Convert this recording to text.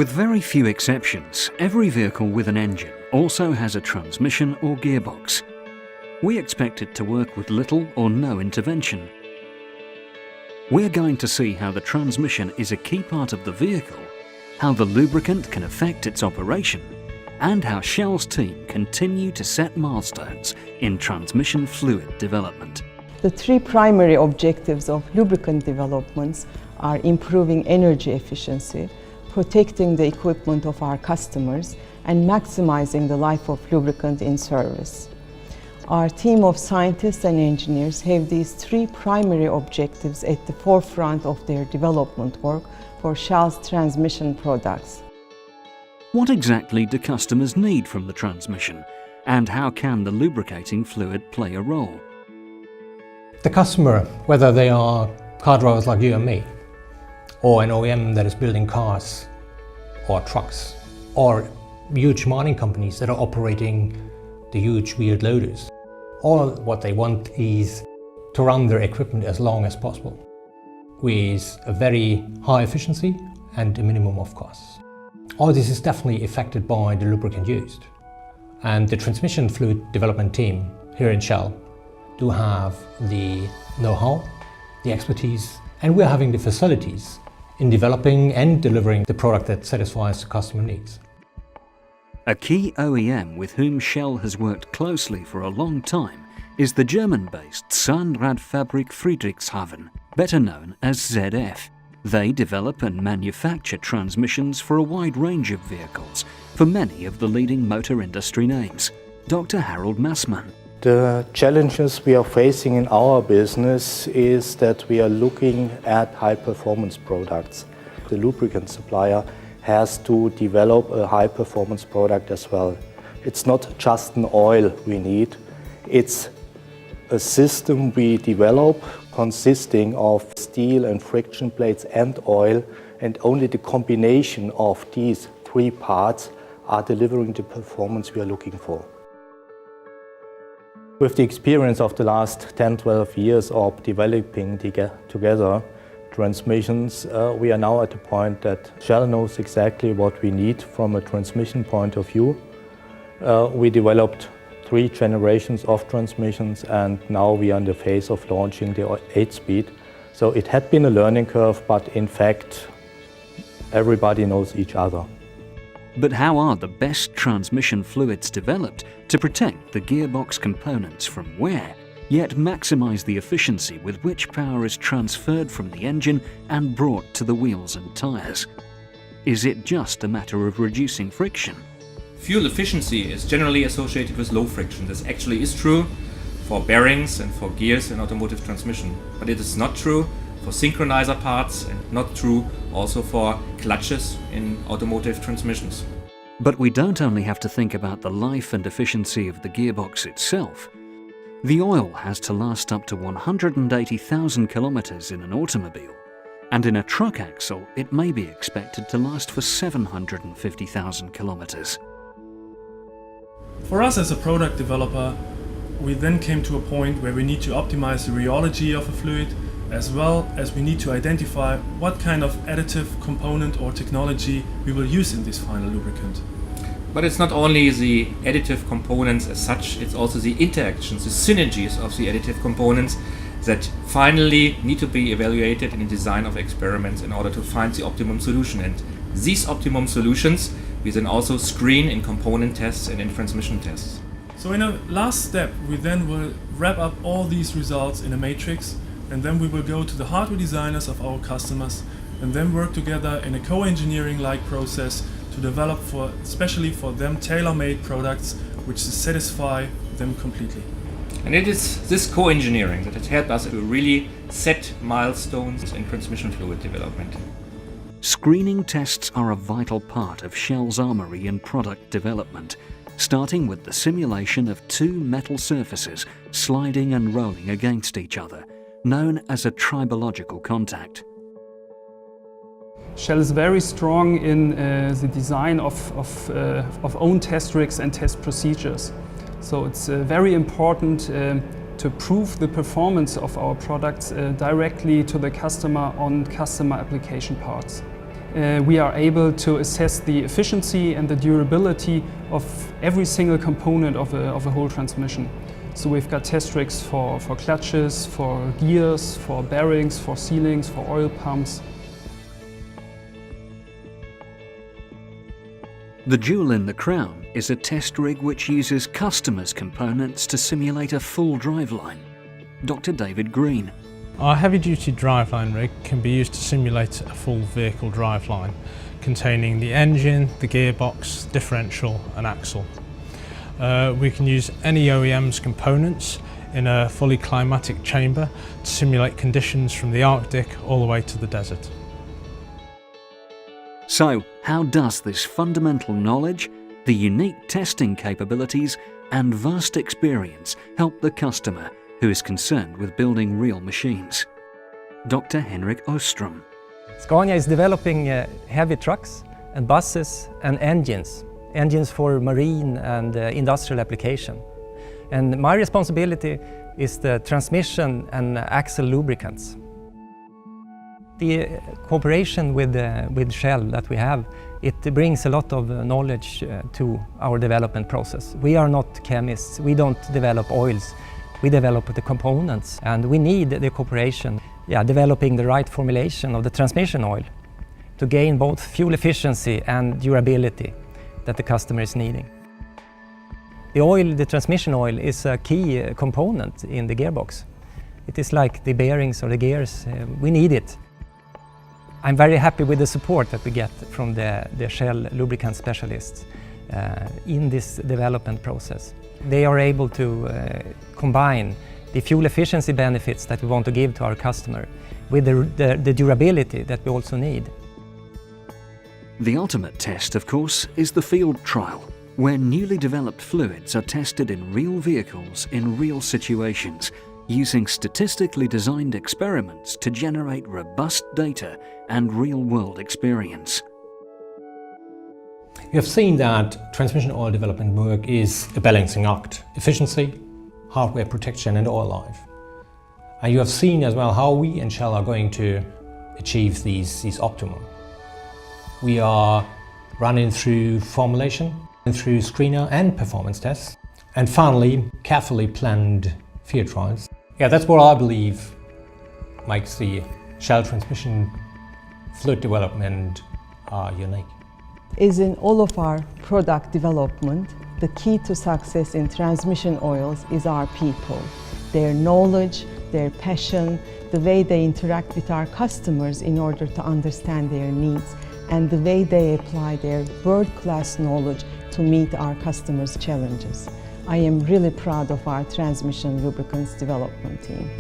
With very few exceptions, every vehicle with an engine also has a transmission or gearbox. We expect it to work with little or no intervention. We're going to see how the transmission is a key part of the vehicle, how the lubricant can affect its operation, and how Shell's team continue to set milestones in transmission fluid development. The three primary objectives of lubricant developments are improving energy efficiency, protecting the equipment of our customers, and maximizing the life of lubricant in service. Our team of scientists and engineers have these three primary objectives at the forefront of their development work for Shell's transmission products. What exactly do customers need from the transmission, and how can the lubricating fluid play a role? The customer, whether they are car drivers like you and me, or an OEM that is building cars or trucks, or huge mining companies that are operating the huge wheeled loaders, all what they want is to run their equipment as long as possible, with a very high efficiency and a minimum of costs. All this is definitely affected by the lubricant used. And the transmission fluid development team here in Shell do have the know-how, the expertise, and we're having the facilities in developing and delivering the product that satisfies the customer needs. A key OEM with whom Shell has worked closely for a long time is the German-based Zahnradfabrik Friedrichshafen, better known as ZF. They develop and manufacture transmissions for a wide range of vehicles for many of the leading motor industry names. Dr. Harold Massmann. The challenges we are facing in our business is that we are looking at high-performance products. The lubricant supplier has to develop a high-performance product as well. It's not just an oil we need, it's a system we develop consisting of steel and friction plates and oil, and only the combination of these three parts are delivering the performance we are looking for. With the experience of the last 10-12 years of developing together transmissions, we are now at the point that Shell knows exactly what we need from a transmission point of view. We developed 3 generations of transmissions, and now we are in the phase of launching the 8-speed. So it had been a learning curve, but in fact everybody knows each other. But how are the best transmission fluids developed to protect the gearbox components from wear, yet maximize the efficiency with which power is transferred from the engine and brought to the wheels and tires? Is it just a matter of reducing friction? Fuel efficiency is generally associated with low friction. This actually is true for bearings and for gears in automotive transmission, but it is not true for synchronizer parts and not true also for clutches in automotive transmissions. But we don't only have to think about the life and efficiency of the gearbox itself. The oil has to last up to 180,000 kilometers in an automobile, and in a truck axle it may be expected to last for 750,000 kilometers. For us as a product developer, we then came to a point where we need to optimize the rheology of a fluid, as well as we need to identify what kind of additive component or technology we will use in this final lubricant. But it's not only the additive components as such, it's also the interactions, the synergies of the additive components that finally need to be evaluated in the design of experiments in order to find the optimum solution. And these optimum solutions we then also screen in component tests and in transmission tests. So in a last step, we then will wrap up all these results in a matrix, and then we will go to the hardware designers of our customers and then work together in a co-engineering-like process to develop especially for them tailor-made products which satisfy them completely. And it is this co-engineering that has helped us to really set milestones in transmission fluid development. Screening tests are a vital part of Shell's armory in product development, starting with the simulation of 2 metal surfaces sliding and rolling against each other, known as a tribological contact. Shell is very strong in the design of own test rigs and test procedures. So it's very important to prove the performance of our products directly to the customer on customer application parts. we are able to assess the efficiency and the durability of every single component of a whole transmission. So we've got test rigs for clutches, for gears, for bearings, for sealings, for oil pumps. The jewel in the crown is a test rig which uses customers' components to simulate a full driveline. Dr. David Green. Our heavy-duty driveline rig can be used to simulate a full vehicle driveline, containing the engine, the gearbox, differential and axle. We can use any OEM's components in a fully climatic chamber to simulate conditions from the Arctic all the way to the desert. So, how does this fundamental knowledge, the unique testing capabilities and vast experience help the customer who is concerned with building real machines? Dr. Henrik Ostrom. Scania is developing heavy trucks and buses and engines for marine and industrial application. And my responsibility is the transmission and axle lubricants. The cooperation with Shell that we have, it brings a lot of knowledge to our development process. We are not chemists, we don't develop oils, we develop the components, and we need the cooperation, developing the right formulation of the transmission oil to gain both fuel efficiency and durability that the customer is needing. The transmission oil is a key component in the gearbox. It is like the bearings or the gears, we need it. I'm very happy with the support that we get from the Shell lubricant specialists in this development process. They are able to combine the fuel efficiency benefits that we want to give to our customer with the durability that we also need. The ultimate test, of course, is the field trial, where newly developed fluids are tested in real vehicles in real situations, using statistically designed experiments to generate robust data and real-world experience. You have seen that transmission oil development work is a balancing act: efficiency, hardware protection and oil life. And you have seen as well how we and Shell are going to achieve these optimum. We are running through formulation, and through screener and performance tests, and finally carefully planned field trials. Yeah, that's what I believe makes the Shell transmission fluid development unique. Is in all of our product development, the key to success in transmission oils is our people, their knowledge, their passion, the way they interact with our customers in order to understand their needs, and the way they apply their world-class knowledge to meet our customers' challenges. I am really proud of our transmission lubricants development team.